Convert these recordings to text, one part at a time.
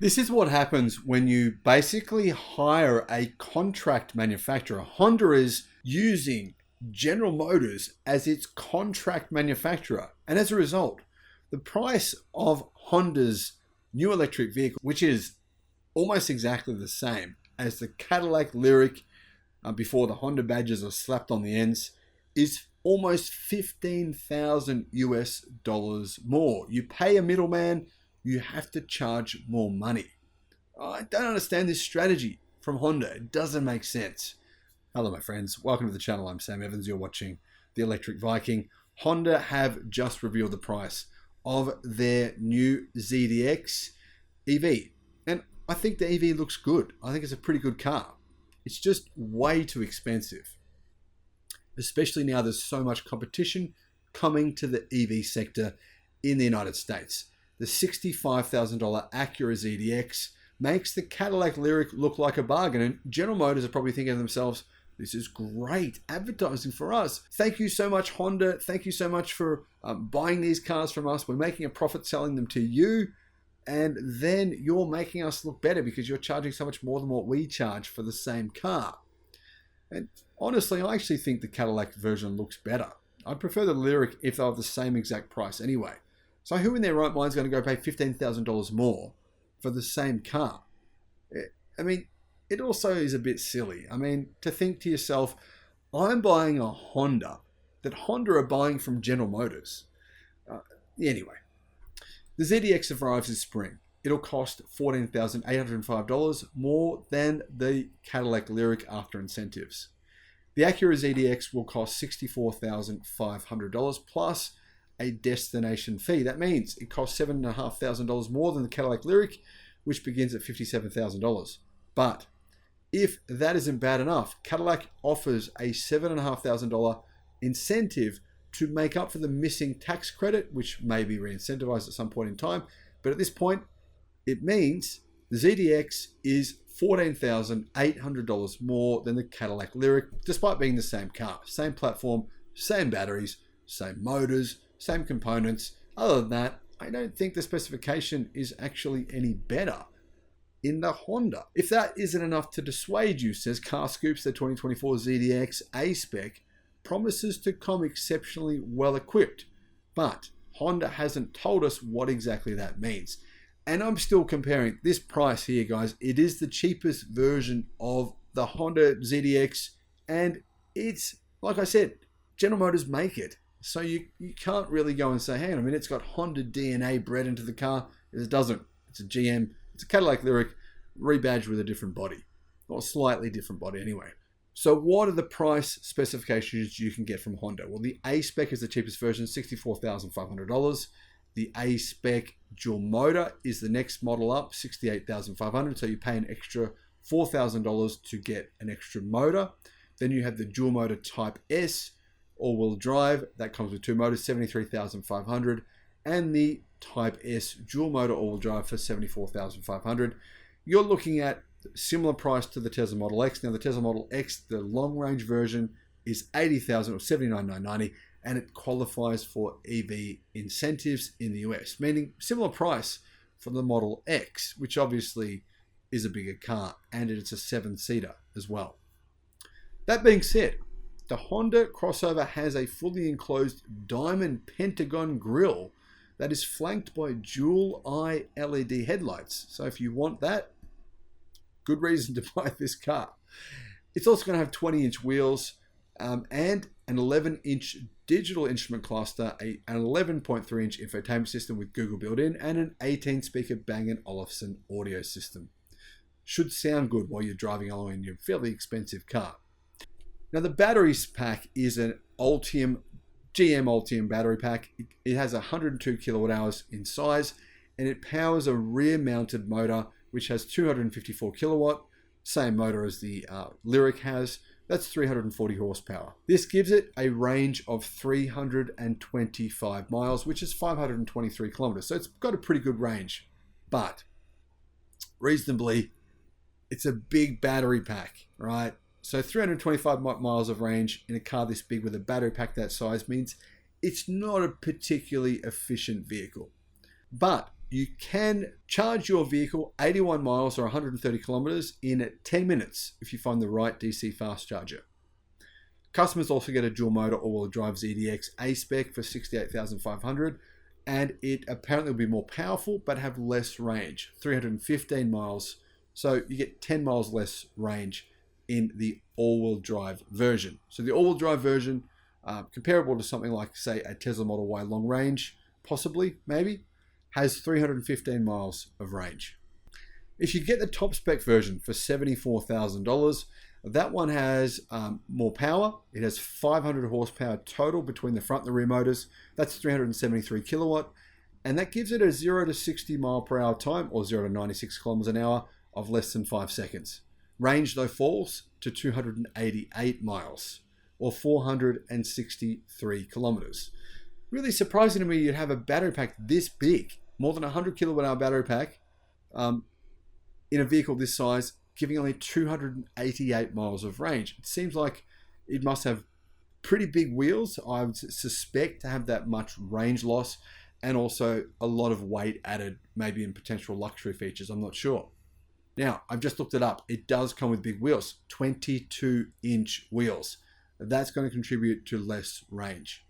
This is what happens when you basically hire a contract manufacturer. Honda is using General Motors as its contract manufacturer. And as a result, the price of Honda's new electric vehicle, which is almost exactly the same as the Cadillac Lyriq before the Honda badges are slapped on the ends, is almost $15,000 more. You pay a middleman, you have to charge more money. I don't understand this strategy from Honda. It doesn't make sense. Hello, my friends. Welcome to the channel. I'm Sam Evans. You're watching the Electric Viking. Honda have just revealed the price of their new ZDX EV. And I think the EV looks good. I think it's a pretty good car. It's just way too expensive, especially now there's so much competition coming to the EV sector in the United States. The $65,000 Acura ZDX makes the Cadillac Lyriq look like a bargain, and General Motors are probably thinking to themselves, this is great advertising for us. Thank you so much, Honda. Thank you so much for buying these cars from us. We're making a profit selling them to you, and then you're making us look better because you're charging so much more than what we charge for the same car. And honestly, I actually think the Cadillac version looks better. I'd prefer the Lyriq if they have the same exact price anyway. So who in their right mind is going to go pay $15,000 more for the same car? I mean, it also is a bit silly. I mean, to think to yourself, I'm buying a Honda that Honda are buying from General Motors. Anyway, the ZDX arrives this spring. It'll cost $14,805 more than the Cadillac Lyriq after incentives. The Acura ZDX will cost $64,500 plus a destination fee. That means it costs $7,500 more than the Cadillac Lyriq, which begins at $57,000. But if that isn't bad enough, Cadillac offers a $7,500 incentive to make up for the missing tax credit, which may be re-incentivized at some point in time. But at this point, it means the ZDX is $14,800 more than the Cadillac Lyriq, despite being the same car, same platform, same batteries, same motors, same components. Other than that, I don't think the specification is actually any better in the Honda. If that isn't enough to dissuade you, says Car Scoops, the 2024 ZDX A-Spec promises to come exceptionally well equipped, but Honda hasn't told us what exactly that means. And I'm still comparing this price here, guys. It is the cheapest version of the Honda ZDX, and it's, like I said, General Motors make it. So you can't really go and say, hang on a minute, it's got Honda DNA bred into the car. It doesn't. It's a GM. It's a Cadillac Lyriq rebadged with a different body, or slightly different body anyway. So what are the price specifications you can get from Honda? Well, the A-Spec is the cheapest version, $64,500. The A-Spec dual motor is the next model up, $68,500. So you pay an extra $4,000 to get an extra motor. Then you have the dual motor Type S, all-wheel drive. That comes with two motors, $73,500. And the Type S dual motor all-wheel drive for $74,500. You're looking at similar price to the Tesla Model X. Now the Tesla Model X, the long-range version, is $80,000 or $79,990, and it qualifies for EV incentives in the US, meaning similar price for the Model X, which obviously is a bigger car, and it's a 7-seater as well. That being said, the Honda crossover has a fully enclosed diamond pentagon grille that is flanked by dual eye LED headlights. So if you want that, good reason to buy this car. It's also going to have 20-inch wheels and an 11-inch digital instrument cluster, an 11.3-inch infotainment system with Google built-in, and an 18-speaker Bang & Olufsen audio system. Should sound good while you're driving along in your fairly expensive car. Now the batteries pack is an GM Ultium battery pack. It has 102 kilowatt hours in size, and it powers a rear-mounted motor which has 254 kilowatt, same motor as the Lyriq has. That's 340 horsepower. This gives it a range of 325 miles, which is 523 kilometers. So it's got a pretty good range, but reasonably, it's a big battery pack, right? So 325 miles of range in a car this big with a battery pack that size means it's not a particularly efficient vehicle. But you can charge your vehicle 81 miles or 130 kilometers in 10 minutes if you find the right DC fast charger. Customers also get a dual motor all-wheel drive ZDX A-Spec for $68,500, and it apparently will be more powerful but have less range, 315 miles. So you get 10 miles less range in the all-wheel drive version. So the all-wheel drive version, comparable to something like, say, a Tesla Model Y long range, possibly, maybe, has 315 miles of range. If you get the top spec version for $74,000, that one has more power. It has 500 horsepower total between the front and the rear motors. That's 373 kilowatt. And that gives it a 0 to 60 mile per hour time, or 0 to 96 kilometers an hour, of less than 5 seconds. Range, though, falls to 288 miles, or 463 kilometers. Really surprising to me you'd have a battery pack this big, more than 100 kilowatt hour battery pack, in a vehicle this size, giving only 288 miles of range. It seems like it must have pretty big wheels, I would suspect, to have that much range loss, and also a lot of weight added, maybe in potential luxury features, I'm not sure. Now, I've just looked it up. It does come with big wheels, 22-inch wheels. That's going to contribute to less range.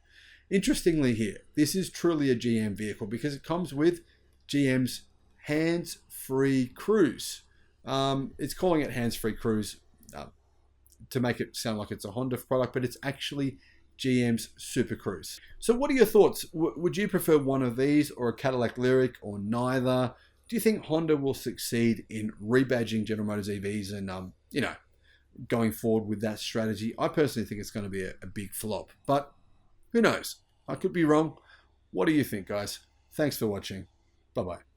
Interestingly here, this is truly a GM vehicle because it comes with GM's hands-free cruise. It's calling it hands-free cruise to make it sound like it's a Honda product, but it's actually GM's Super Cruise. So what are your thoughts? Would you prefer one of these or a Cadillac Lyriq, or neither? Do you think Honda will succeed in rebadging General Motors EVs and, going forward with that strategy? I personally think it's going to be a big flop, but who knows? I could be wrong. What do you think, guys? Thanks for watching. Bye-bye.